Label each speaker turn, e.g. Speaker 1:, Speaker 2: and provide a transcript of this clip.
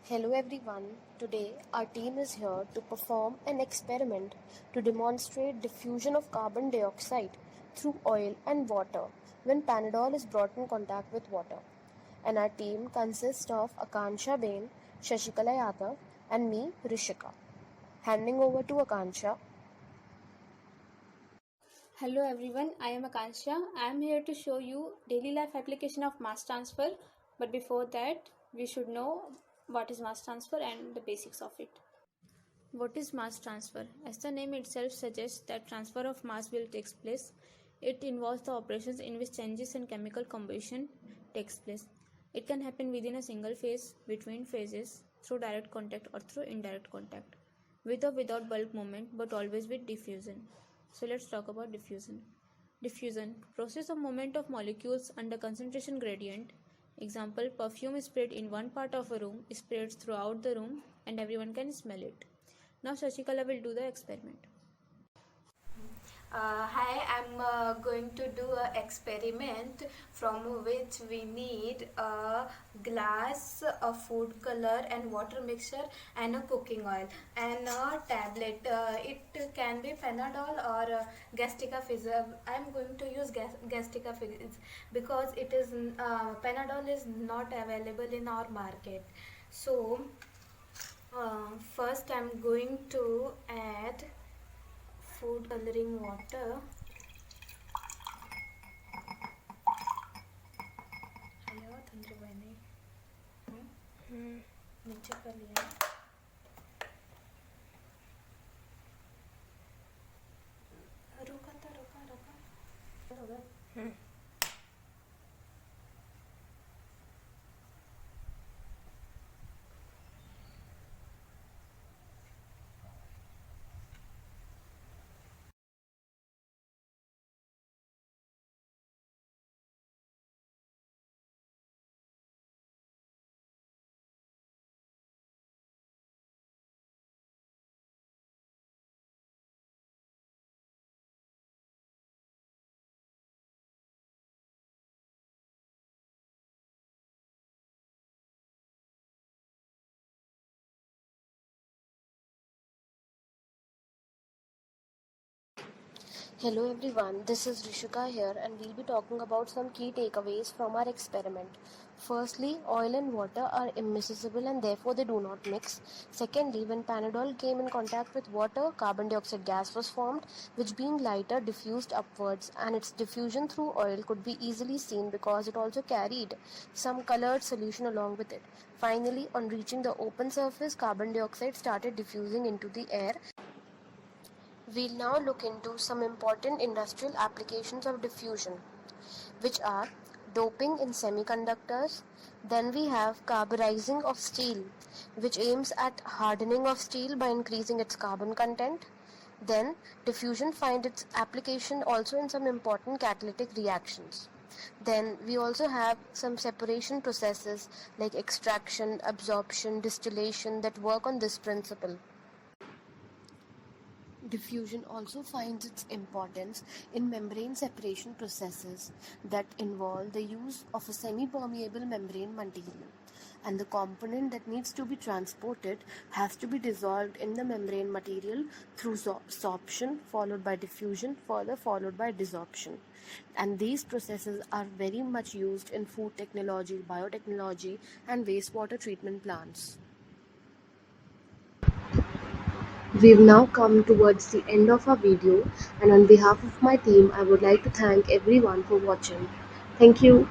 Speaker 1: Hello everyone. Today our team is here to perform an experiment to demonstrate diffusion of carbon dioxide through oil and water when Panadol is brought in contact with water. And our team consists of Akansha Bain, Shashikala Yadav and me, Rishika. Handing over to Akansha.
Speaker 2: Hello everyone, I am Akansha. I am here to show you daily life application of mass transfer. But before that, we should know what is mass transfer and the basics of it. What is mass transfer? As the name itself suggests that transfer of mass will take place, it involves the operations in which changes in chemical combustion takes place. It can happen within a single phase, between phases, through direct contact or through indirect contact, with or without bulk movement, but always with diffusion. So let's talk about diffusion. Diffusion, process of movement of molecules under concentration gradient. Example, perfume is sprayed in one part of a room, spreads throughout the room and everyone can smell it. Now Shashikala will do the experiment.
Speaker 3: Hi, I'm going to do an experiment from which we need a glass, a food color and water mixture and a cooking oil and a tablet. It can be Panadol or Gastica Fizz. I'm going to use Gastica Fizz because it is Panadol is not available in our market. So first I'm going to add food coloring water. आया तंत्र बने नीचे कर लिया रुका था रुका रुका हो गया
Speaker 1: Hello everyone, this is Rishika here and we'll be talking about some key takeaways from our experiment. Firstly, oil and water are immiscible and therefore they do not mix. Secondly, when Panadol came in contact with water, carbon dioxide gas was formed, which being lighter diffused upwards, and its diffusion through oil could be easily seen because it also carried some colored solution along with it. Finally, on reaching the open surface, carbon dioxide started diffusing into the air. We'll now look into some important industrial applications of diffusion, which are doping in semiconductors. Then we have carburizing of steel, which aims at hardening of steel by increasing its carbon content. Then diffusion finds its application also in some important catalytic reactions. Then we also have some separation processes like extraction, absorption, distillation that work on this principle. Diffusion also finds its importance in membrane separation processes that involve the use of a semi-permeable membrane material, and the component that needs to be transported has to be dissolved in the membrane material through sorption followed by diffusion further followed by desorption. And these processes are very much used in food technology, biotechnology and wastewater treatment plants. We've now come towards the end of our video, and on behalf of my team, I would like to thank everyone for watching. Thank you.